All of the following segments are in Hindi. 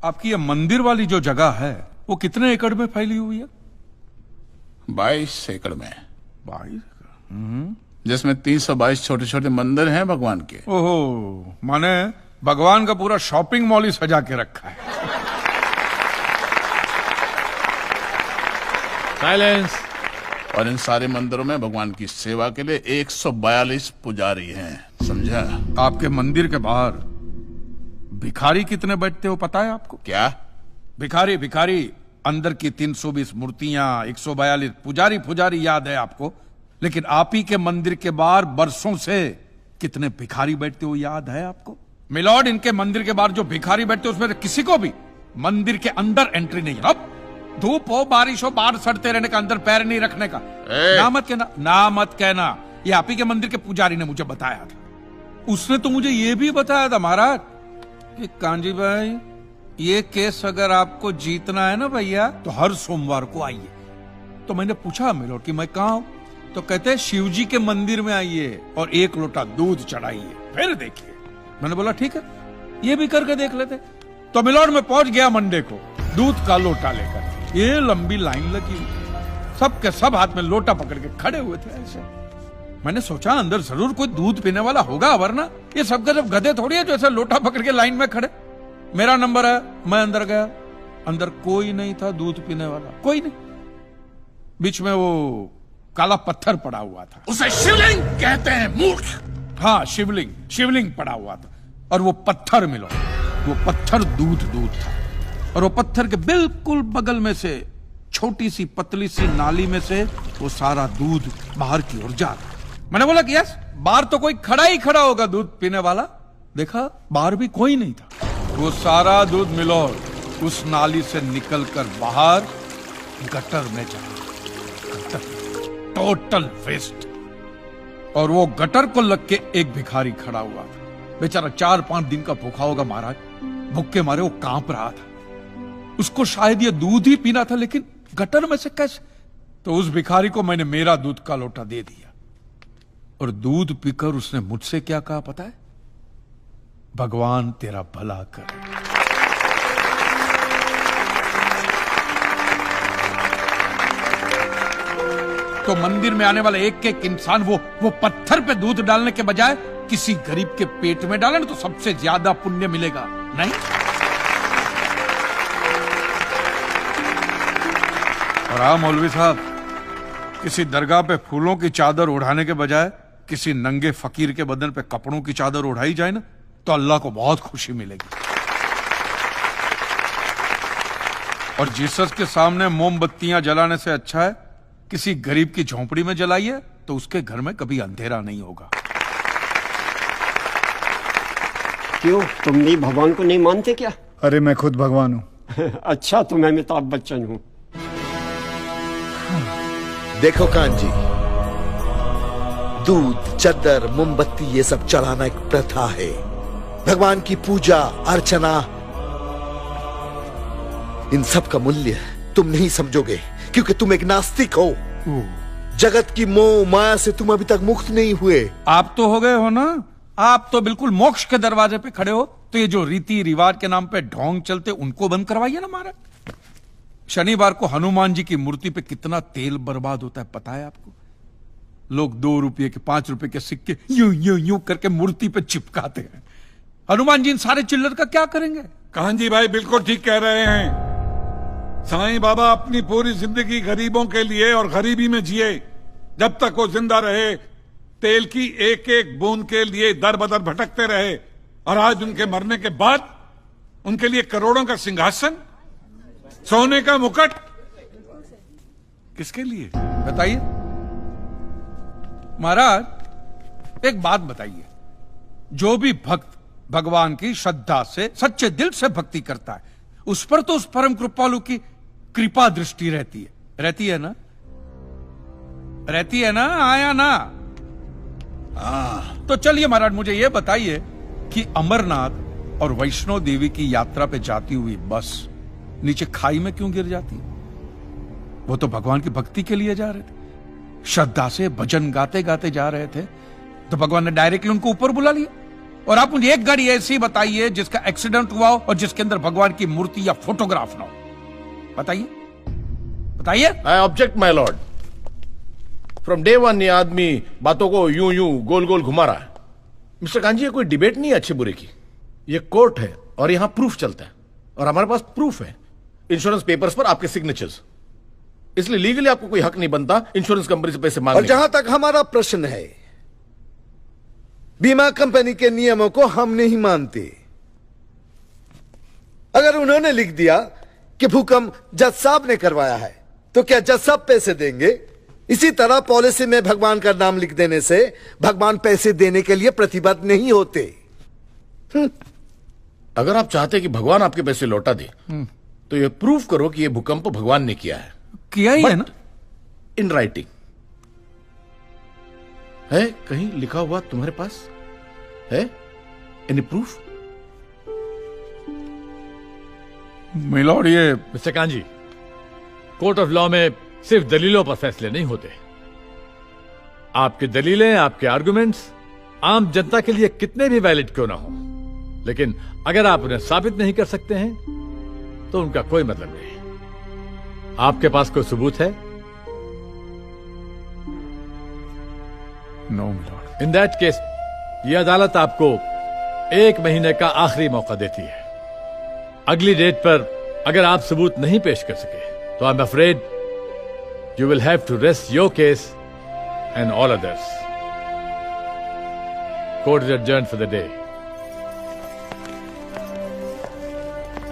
आपकी ये मंदिर वाली जो जगह है वो कितने एकड़ में फैली हुई है? 22 एकड़ में। 22? जिसमें 322 छोटे छोटे मंदिर हैं भगवान के। ओहो, माने भगवान का पूरा शॉपिंग मॉल ही सजा के रखा है। साइलेंस। और इन सारे मंदिरों में भगवान की सेवा के लिए 142 पुजारी हैं, समझा? आपके मंदिर के बाहर भिखारी कितने बैठते हो पता है आपको? क्या? भिखारी अंदर की 320 मूर्तियां, 142 पुजारी याद है आपको, लेकिन आप ही के मंदिर के बाहर बरसों से कितने भिखारी बैठते हो याद है आपको? मिलॉर्ड, इनके मंदिर के बाहर जो भिखारी बैठते हो उसमें किसी को भी मंदिर के अंदर एंट्री नहीं। अब धूप हो बारिश हो बाहर सड़ते रहने का, अंदर पैर नहीं रखने का। ना मत कहना, ये आप ही के मंदिर के पुजारी ने मुझे बताया था। उसने तो मुझे ये भी बताया था महाराज कि कांजी भाई, ये केस अगर आपको जीतना है ना भैया तो हर सोमवार को आइए। तो मैंने पूछा मिलॉर्ड कि मैं कहां हूं? तो कहते हैं शिव जी के मंदिर में आइए और 1 लोटा दूध चढ़ाइए, फिर देखिए। मैंने बोला ठीक है, ये भी करके देख लेते। तो मिलॉर्ड में पहुंच गया मंडे को दूध का लोटा लेकर। ये लंबी लाइन लगी, सब के सब हाथ में लोटा पकड़ के खड़े हुए थे ऐसे। मैंने सोचा अंदर जरूर कोई दूध पीने वाला होगा, वरना ये सब के सब गधे थोड़ी है जो ऐसे लोटा पकड़ के लाइन में खड़े। मेरा नंबर है, मैं अंदर गया, अंदर कोई नहीं था दूध पीने वाला, कोई नहीं। बीच में वो काला पत्थर पड़ा हुआ था, उसे शिवलिंग कहते हैं मूर्ख। हाँ, शिवलिंग पड़ा हुआ था, और वो पत्थर मिलो, वो पत्थर दूध था। और वो पत्थर के बिल्कुल बगल में से छोटी सी पतली सी नाली में से वो सारा दूध बाहर की ओर जा रहा। मैंने बोला कि यस, बाहर तो कोई खड़ा होगा दूध पीने वाला। देखा, बाहर भी कोई नहीं था। वो सारा दूध मिलो उस नाली से निकलकर बाहर गटर में जा, टोटल वेस्ट। और वो गटर को लग के एक भिखारी खड़ा हुआ था, बेचारा 4-5 दिन का भूखा होगा महाराज, भूख के मारे वो कांप रहा था। उसको शायद ये दूध ही पीना था, लेकिन गटर में से कैसे? तो उस भिखारी को मैंने मेरा दूध का लोटा दे दिया, और दूध पीकर उसने मुझसे क्या कहा पता है? भगवान तेरा भला करे। तो मंदिर में आने वाला एक एक इंसान वो पत्थर पे दूध डालने के बजाय किसी गरीब के पेट में डाले ना, तो सबसे ज्यादा पुण्य मिलेगा। नहीं? और हाँ मौलवी साहब, किसी दरगाह पे फूलों की चादर उड़ाने के बजाय किसी नंगे फकीर के बदन पे कपड़ों की चादर उड़ाई जाए ना, तो अल्लाह को बहुत खुशी मिलेगी। और जीसस के सामने मोमबत्तियां जलाने से अच्छा है किसी गरीब की झोंपड़ी में जलाइए, तो उसके घर में कभी अंधेरा नहीं होगा। क्यों, तुम भी भगवान को नहीं मानते क्या? अरे मैं खुद भगवान हूँ। अच्छा, तो मैं अमिताभ बच्चन हूँ। देखो कांजी, दूध, चद्दर, मोमबत्ती ये सब चढ़ाना एक प्रथा है। भगवान की पूजा अर्चना, इन सब का मूल्य तुम नहीं समझोगे, क्योंकि तुम एक नास्तिक हो। जगत की मोह माया से तुम अभी तक मुक्त नहीं हुए। आप तो हो गए हो ना, आप तो बिल्कुल मोक्ष के दरवाजे पे खड़े हो। तो ये जो रीति रिवाज के नाम पे ढोंग चलते, उनको बंद करवाइए ना महाराज। शनिवार को हनुमान जी की मूर्ति पे कितना तेल बर्बाद होता है पता है आपको? लोग 2 रुपये के 5 रुपए के सिक्के यूं करके मूर्ति पे चिपकाते हैं। हनुमान जी इन सारे चिल्लर का क्या करेंगे? कांजी भाई बिल्कुल ठीक कह रहे हैं। साईं बाबा अपनी पूरी जिंदगी गरीबों के लिए और गरीबी में जिए। जब तक वो जिंदा रहे तेल की एक एक बूंद के लिए दर बदर भटकते रहे, और आज उनके मरने के बाद उनके लिए करोड़ों का सिंहासन, सोने का मुकुट, किसके लिए बताइए महाराज। एक बात बताइए, जो भी भक्त भगवान की श्रद्धा से सच्चे दिल से भक्ति करता है, उस पर तो उस परम कृपालु की कृपा दृष्टि रहती है ना? रहती है ना? आया ना? तो चलिए महाराज, मुझे यह बताइए कि अमरनाथ और वैष्णो देवी की यात्रा पे जाती हुई बस नीचे खाई में क्यों गिर जाती? वो तो भगवान की भक्ति के लिए जा रहे थे, श्रद्धा से भजन गाते गाते जा रहे थे, तो भगवान ने डायरेक्टली उनको ऊपर बुला लिया। और आप मुझे एक गाड़ी ऐसी बताइए जिसका एक्सीडेंट हुआ हो और जिसके अंदर भगवान की मूर्ति या फोटोग्राफ ना हो। बताइए बताइए। I object my Lord. From day one ये आदमी बातों को यूं यूं गोल गोल घुमा रहा है। मिस्टर कांजी, ये कोई डिबेट नहीं है अच्छे बुरे की, ये कोर्ट है और यहां प्रूफ चलता है और हमारे पास प्रूफ है, इंश्योरेंस पेपर्स पर आपके सिग्नेचर्स। इसलिए लीगली आपको कोई हक नहीं बनता इंश्योरेंस कंपनी से पैसे मांगने और जहां तक हमारा प्रश्न है, बीमा कंपनी के नियमों को हम नहीं मानते। अगर उन्होंने लिख दिया कि भूकंप जज साहब ने करवाया है, तो क्या जज साहब पैसे देंगे? इसी तरह पॉलिसी में भगवान का नाम लिख देने से भगवान पैसे देने के लिए प्रतिबद्ध नहीं होते। अगर आप चाहते कि भगवान आपके पैसे लौटा दे तो ये प्रूफ करो कि ये भूकंप भगवान ने किया है। किया ही है ना, इन राइटिंग है, कहीं लिखा हुआ तुम्हारे पास है? Any proof? मिलॉर्ड, ये mister kanji, court of law में सिर्फ दलीलों पर फैसले नहीं होते। आपकी दलीलें, आपके आर्गुमेंट्स आम जनता के लिए कितने भी वैलिड क्यों ना हो, लेकिन अगर आप उन्हें साबित नहीं कर सकते हैं तो उनका कोई मतलब नहीं। आपके पास कोई सबूत है? No milord. In that case यह अदालत आपको 1 महीने का आखिरी मौका देती है। अगली डेट पर अगर आप सबूत नहीं पेश कर सके तो I am afraid you will have to rest your case and all others. Court is adjourn for the day.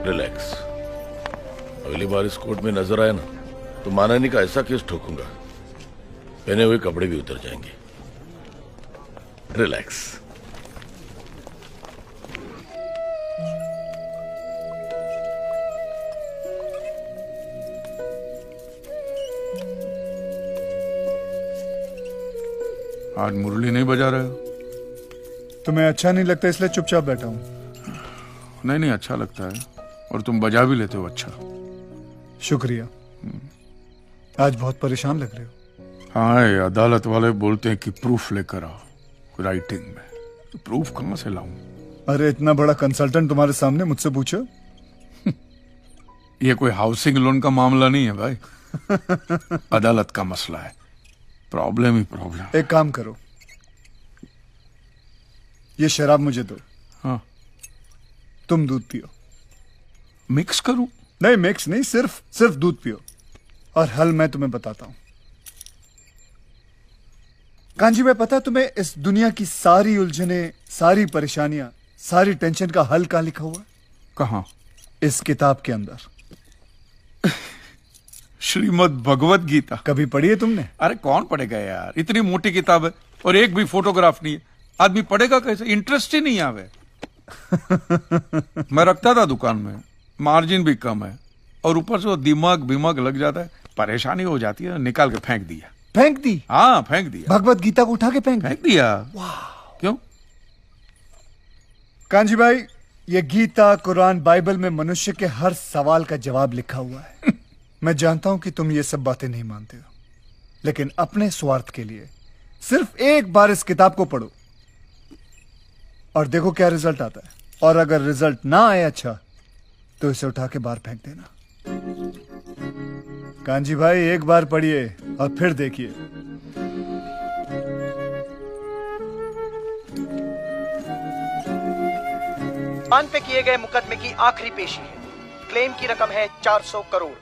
Relax. अगली बार इस कोर्ट में नजर आया ना तो मानहानि का ऐसा केस ठोकूंगा, पहने हुए कपड़े भी उतर जाएंगे। रिलैक्स। आज मुरली नहीं बजा रहे हो? तुम्हें अच्छा नहीं लगता इसलिए चुपचाप बैठा हूं। नहीं नहीं, अच्छा लगता है और तुम बजा भी लेते हो अच्छा। शुक्रिया। आज बहुत परेशान लग रहे हो। हाँ, ये अदालत वाले बोलते हैं कि प्रूफ लेकर आओ राइटिंग में, तो प्रूफ कहां से लाऊं? अरे इतना बड़ा कंसल्टेंट तुम्हारे सामने मुझसे पूछो। ये कोई हाउसिंग लोन का मामला नहीं है भाई। अदालत का मसला है, प्रॉब्लम ही प्रॉब्लम। एक काम करो, ये शराब मुझे दो। हाँ, तुम दूध पियो। मिक्स करूं? नहीं मिक्स नहीं, सिर्फ दूध पियो और हल मैं तुम्हें बताता हूं। कांजी भाई, पता है तुम्हें इस दुनिया की सारी उलझने, सारी परेशानियां, सारी टेंशन का हल कहां लिखा हुआ है? कहां? इस किताब के अंदर। श्रीमद् भगवत गीता। कभी पढ़ी है तुमने? अरे कौन पढ़ेगा यार, इतनी मोटी किताब है और एक भी फोटोग्राफ नहीं है। आदमी पढ़ेगा कैसे? इंटरेस्ट ही नहीं आवे। मैं रखता था दुकान में, मार्जिन भी कम है और ऊपर से वो दिमाग लग जाता है, परेशानी हो जाती है, निकाल के फेंक दिया। फेंक दी? हाँ, फेंक दिया। भगवत गीता को उठा के फेंक दिया। क्यों? कांजी भाई, ये गीता, कुरान, बाइबल में मनुष्य के हर सवाल का जवाब लिखा हुआ है। मैं जानता हूं कि तुम ये सब बातें नहीं मानते हो, लेकिन अपने स्वार्थ के लिए सिर्फ एक बार इस किताब को पढ़ो और देखो क्या रिजल्ट आता है। और अगर रिजल्ट ना आए अच्छा, तो इसे उठा के बाहर फेंक देना। कांजी भाई, एक बार पढ़िए और फिर देखिए। पान पे किए गए मुकदमे की आखिरी पेशी है। क्लेम की रकम है 400 करोड़।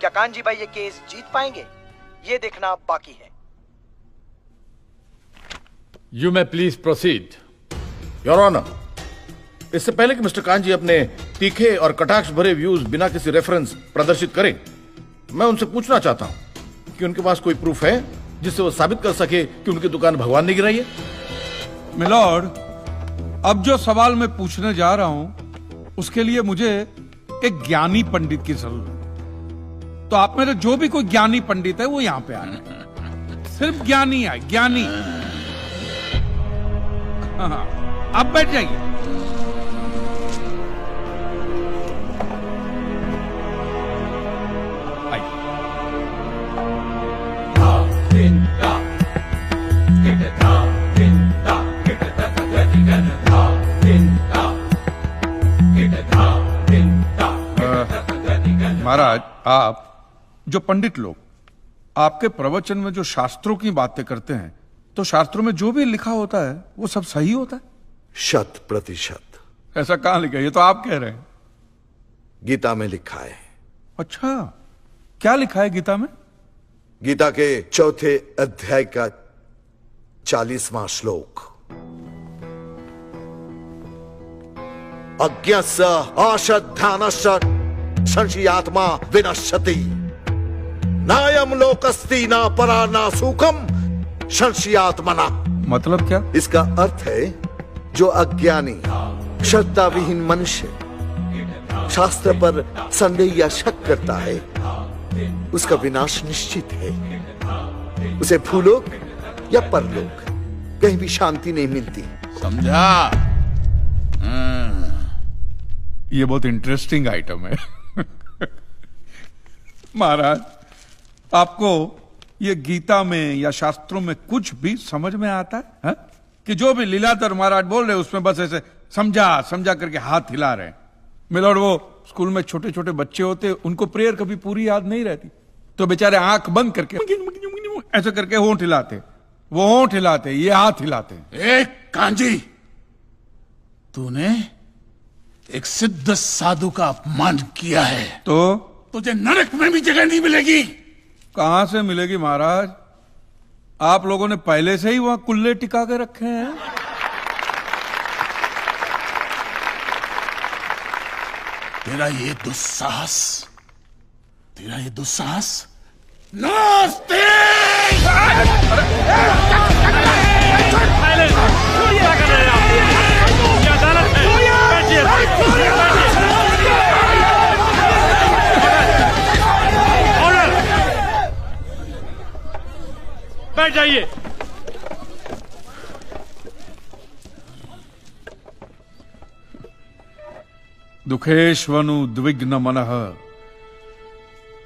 क्या कांजी भाई ये केस जीत पाएंगे? ये देखना बाकी है। You may please proceed. Your honour, इससे पहले कि मिस्टर कांजी अपने तीखे और कटाक्ष भरे व्यूज बिना किसी रेफरेंस प्रदर्शित करें, मैं उनसे पूछना चाहता हूं कि उनके पास कोई प्रूफ है जिससे वो साबित कर सके कि उनकी दुकान भगवान ने गिराई है? मिलॉर्ड, अब जो सवाल मैं पूछने जा रहा हूं उसके लिए मुझे एक ज्ञानी पंडित की जरूरत है। तो आप मेरे जो भी कोई ज्ञानी पंडित है वो यहां पे आ रहे। सिर्फ ज्ञानी है, ज्ञानी। हाँ, आप बैठ जाइए। महाराज, आप जो पंडित लोग आपके प्रवचन में जो शास्त्रों की बातें करते हैं, तो शास्त्रों में जो भी लिखा होता है वो सब सही होता है? 100%। ऐसा कहां लिखा है? ये तो आप कह रहे हैं। गीता में लिखा है। अच्छा, क्या लिखा है गीता में? गीता के 4थे अध्याय का 40वां श्लोक। अज्ञस्य अश्रद्धानस्य संशयात्मा विनश्यति, नायम लोकस्ति न परा न सुखम संशयात्मना। मतलब क्या? इसका अर्थ है, जो अज्ञानी श्रद्धा विहीन मनुष्य शास्त्र पर संदेह या शक करता है, उसका विनाश निश्चित है। उसे भूलोक या परलोक कहीं भी शांति नहीं मिलती। समझा? ये बहुत इंटरेस्टिंग आइटम है। महाराज, आपको ये गीता में या शास्त्रों में कुछ भी समझ में आता है, हा? कि जो भी लीलाधर महाराज बोल रहे उसमें बस ऐसे समझा समझा करके हाथ हिला रहे हैं? मिलोड, वो स्कूल में छोटे छोटे बच्चे होते, उनको प्रेयर कभी पूरी याद नहीं रहती, तो बेचारे आंख बंद करके ऐसे करके होंठ हिलाते, वो होंठ हिलाते, ये हाथ हिलाते। एक कांजी, तूने एक सिद्ध साधु का अपमान किया है, तो तुझे नरक में भी जगह नहीं मिलेगी। कहां से मिलेगी महाराज? आप लोगों ने पहले से ही वहां कुल्ले टिका के रखे हैं। तेरा ये दुस्साहस नास्तिक! बैठ जाइए। दुखेष्वनु द्विग्न मनः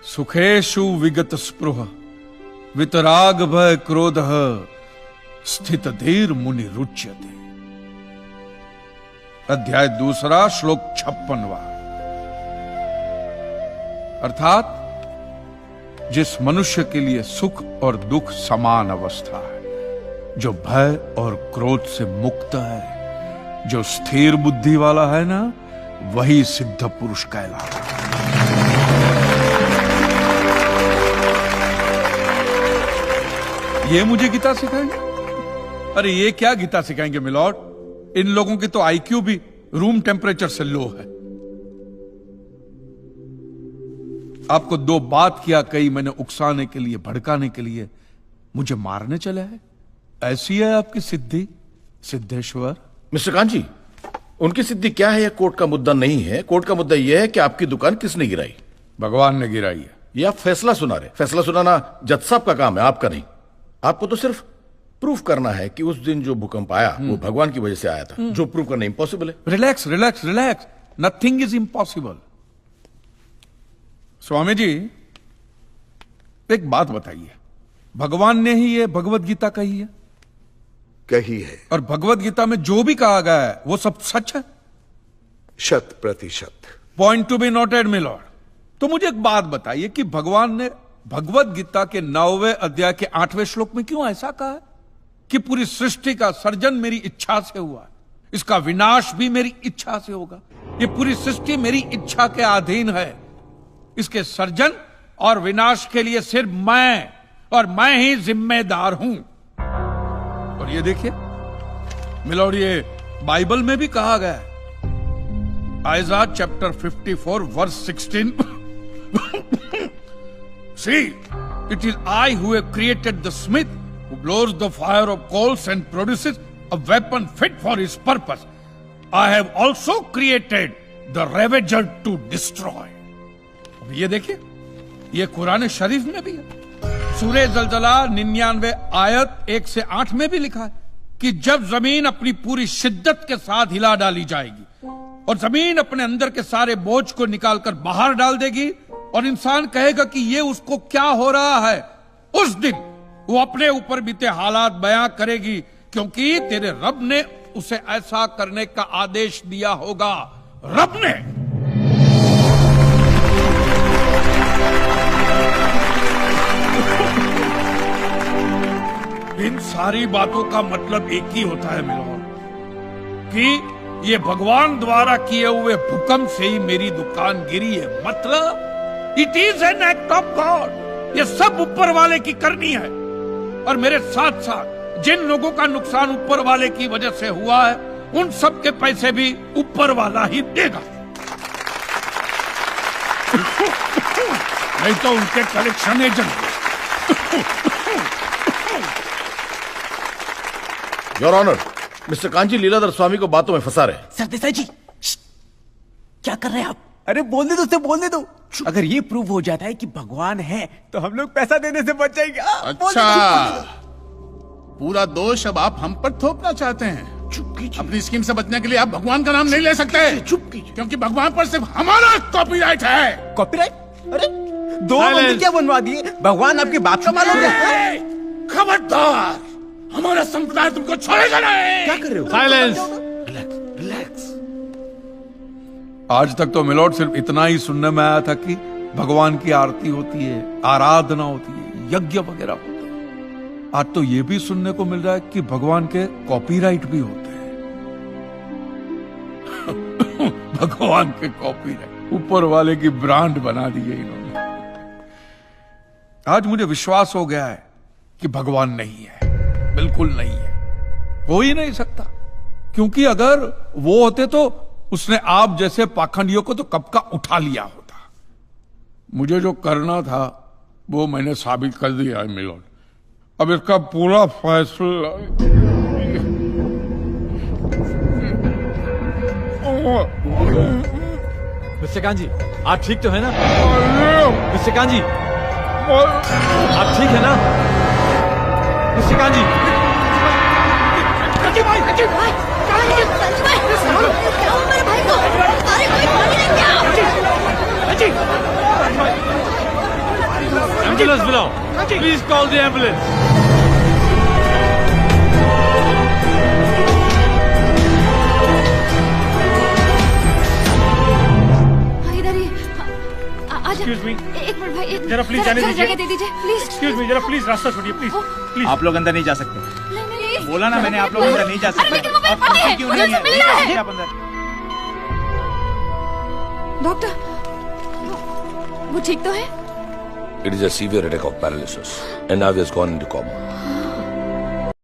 सुखेषु विगत स्पृह वितराग भय क्रोधः स्थित धीर मुनि रुच्यते। अध्याय 2 श्लोक 56वां। अर्थात जिस मनुष्य के लिए सुख और दुख समान अवस्था है, जो भय और क्रोध से मुक्त है, जो स्थिर बुद्धि वाला है ना, वही सिद्ध पुरुष कहलाता है। ये मुझे गीता सिखाएंगे? अरे ये क्या गीता सिखाएंगे मिलॉर्ड? इन लोगों की तो आईक्यू भी रूम टेम्परेचर से लो है। आपको 2 बात किया कही मैंने उकसाने के लिए, भड़काने के लिए, मुझे मारने चले हैं। ऐसी है आपकी सिद्धि सिद्धेश्वर? मिस्टर कांजी, उनकी सिद्धि क्या है, यह कोर्ट का मुद्दा नहीं है। कोर्ट का मुद्दा यह है कि आपकी दुकान किसने गिराई? भगवान ने गिराई है। यह आप फैसला सुना रहे। फैसला सुनाना जज साहब का काम है, आपका नहीं। आपको तो सिर्फ प्रूफ करना है कि उस दिन जो भूकंप आया वो भगवान की वजह से आया था, जो प्रूफ करना इंपॉसिबल है। Relax relax relax, nothing is impossible. Swami ji, एक बात बताइए, भगवान ने ही ये भगवत गीता कही है? कही है। और भगवत गीता में जो भी कहा गया है वो सब सच है? 100%। Point to be noted milord. तो मुझे एक बात बताइए कि भगवान ने भगवत गीता के 9वें अध्याय के 8वें श्लोक में क्यों ऐसा कहा है कि पूरी सृष्टि का सर्जन मेरी इच्छा से हुआ, इसका विनाश भी मेरी इच्छा से होगा, ये पूरी सृष्टि मेरी इच्छा के अधीन है, इसके सर्जन और विनाश के लिए सिर्फ मैं और मैं ही जिम्मेदार हूं। और ये देखिए मिलॉर्ड, ये बाइबल में भी कहा गया है, Aiza chapter 54 verse 16। See, it is I who have created the smith who blows the fire of coals and produces a weapon fit for his purpose. I have also created the ravager to destroy. अब ये देखिए, ये कुरान शरीफ में भी है। सूरह जलजला 99 आयत 1 से 8 में भी लिखा है कि जब जमीन अपनी पूरी शिद्दत के साथ हिला डाली जाएगी और जमीन अपने अंदर के सारे बोझ को निकालकर बाहर डाल देगी और इंसान कहेगा कि ये उसको क्या हो रहा है, उस दिन वो अपने ऊपर बीते हालात बयां करेगी, क्योंकि तेरे रब ने उसे ऐसा करने का आदेश दिया होगा। रब ने। सारी बातों का मतलब एक ही होता है मिलोन, कि ये भगवान द्वारा किए हुए भूकंप से ही मेरी दुकान गिरी है। मतलब it is an act of God. ये सब ऊपर वाले की करनी है, और मेरे साथ साथ जिन लोगों का नुकसान ऊपर वाले की वजह से हुआ है, उन सब के पैसे भी ऊपर वाला ही देगा। नहीं तो उनके collection agent. Your honour, mister Kanchi Leeladhar Swami को बातों में फंसा रहे। सरदेसाई जी, क्या कर रहे हैं आप? अरे बोलने दो, उससे बोलने दो। अगर ये प्रूव हो जाता है कि भगवान है तो हम लोग पैसा देने से बच जाएंगे। अच्छा, पूरा दोष अब आप हम पर थोपना चाहते हैं। अपनी स्कीम से बचने के लिए आप भगवान का नाम नहीं ले सकते। चुप कीजिए, क्योंकि भगवान पर सिर्फ हमारा कॉपीराइट है। कॉपीराइट? अरे 2 मंदिर क्या बनवा दिए? भगवान आपके बाप का माल हो गया। खबरदार, हमारा संप्रदाय तुमको छोड़ेगा नहीं। क्या कर रहे हो? साइलेंस। रिलैक्स। आज तक तो मिलोड सिर्फ इतना ही सुनने में आया था कि भगवान की आरती होती है, आराधना होती है, यज्ञ वगैरह होते हैं। आज तो ये भी सुनने को मिल रहा है कि भगवान के कॉपीराइट भी होते हैं। भगवान के कॉपीराइट ऊपर वाले की ब्रांड बना दी है इन्होंने। आज मुझे विश्वास हो गया है कि भगवान नहीं है, बिल्कुल नहीं है, हो ही नहीं सकता। क्योंकि अगर वो होते तो उसने आप जैसे पाखंडियों को तो कब का उठा लिया होता। मुझे जो करना था वो मैंने साबित कर दिया है मिलोड। अब इसका पूरा फैसला मिस्टर कांजी, आप ठीक तो है ना? मिस्टर कांजी, आप ठीक है ना? मिस्टर कांजी, एम्बुलेंस बुलाओ। Please call the ambulance. Excuse me, एक मिनट भाई, जरा प्लीज जाने दीजिए, जगह दे दीजिए प्लीज। एक्सक्यूज मी, जरा प्लीज रास्ता छोड़िए प्लीज प्लीज। आप लोग अंदर नहीं जा सकते। बोला ना मैंने, आप लोग अंदर नहीं जा सकते। आप क्यों नहीं है आप अंदर? डॉक्टर, वो ठीक तो है? It is a severe attack of paralysis and now he has gone into coma.